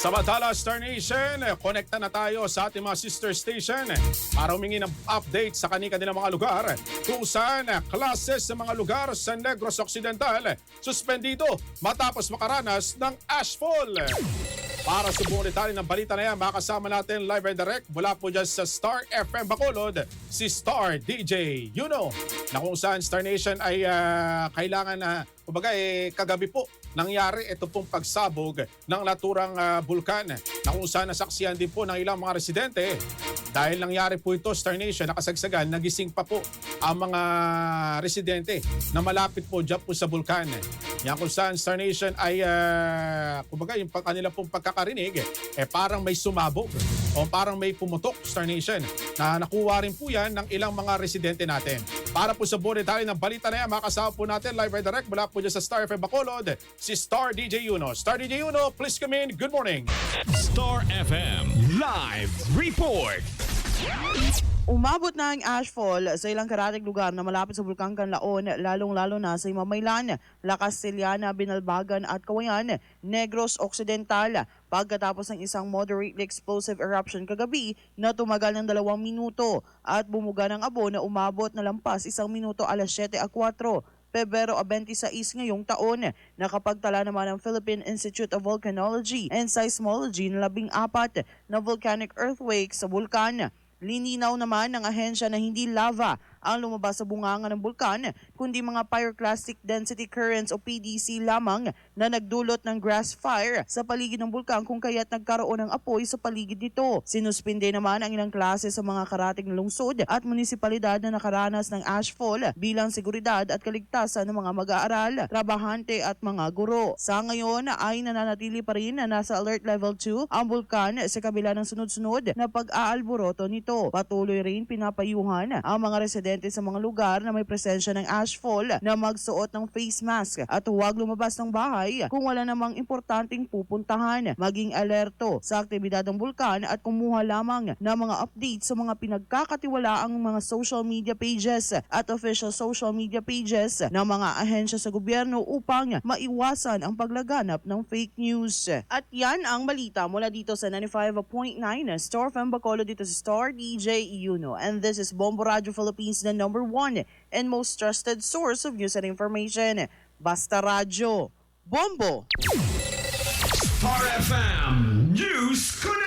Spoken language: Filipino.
Samantala, Star Nation, konekta na tayo sa ating mga sister station para humingi ng update sa kanilang mga lugar kung saan klases sa mga lugar sa Negros Occidental suspendido matapos makaranas ng ashfall. Para sa buong detalye ng balita na yan, makasama natin live and direct mula po dyan sa Star FM Bacolod, si Star DJ Yuno, na kung saan Star Nation ay kailangan na, kagabi po nangyari ito pong pagsabog ng naturang bulkan na kung saan nasaksihan din po ng ilang mga residente. Dahil nangyari po ito, Star Nation, nakasagsagan, nagising pa po ang mga residente na malapit po dyan po sa bulkan. Yan kung saan Star Nation ay, yung kanila pong pagkakarinig, parang may sumabog o parang may pumutok, Star Nation, na nakuha rin po yan ng ilang mga residente natin. Para po sa buong detalye ng balita na yan, makasama po natin live and direct mula po dyan sa Star FM Bacolod, si Star DJ Yuno. Star DJ Yuno, please come in. Good morning. Star FM Live Report. Umabot na ang ashfall sa ilang karatig lugar na malapit sa Bulkang Canlaon, lalong-lalo na sa Imamaylan, La Castellana, Binalbagan at Kawayan, Negros Occidental. Pagkatapos ng isang moderately explosive eruption kagabi na tumagal ng 2 minuto at bumuga ng abo na umabot na lampas 1 minuto alas 7:04. Pebrero 26 ngayong taon. Nakapagtala naman ang Philippine Institute of Volcanology and Seismology ng 14 na volcanic earthquakes sa bulkan. Lininaw naman ng ahensya na hindi lava ang lumabas sa bunganga ng bulkan, kundi mga pyroclastic density currents o PDC lamang na nagdulot ng grass fire sa paligid ng bulkan kung kaya't nagkaroon ng apoy sa paligid nito. Sinuspinde naman ang ilang klase sa mga karatig na lungsod at munisipalidad na nakaranas ng ashfall bilang seguridad at kaligtasan ng mga mag-aaral, trabahante at mga guro. Sa ngayon ay nananatili pa rin na nasa alert level 2 ang bulkan sa kabila ng sunod-sunod na pag-aalboroto nito. Patuloy rin pinapayuhan ang mga residente sa mga lugar na may presensya ng ashfall na magsuot ng face mask at huwag lumabas ng bahay kung wala namang importanteng pupuntahan. Maging alerto sa aktibidad ng bulkan at kumuha lamang ng mga updates sa mga pinagkakatiwalaang mga social media pages at official social media pages ng mga ahensya sa gobyerno upang maiwasan ang paglaganap ng fake news. At yan ang balita mula dito sa 95.9 Star FM Bacolod, dito sa Star DJ Yuno. And this is Bombo Radio Philippines, the #1 and most trusted source of news and information. Basta Radio. Bombo! Star FM News Connect.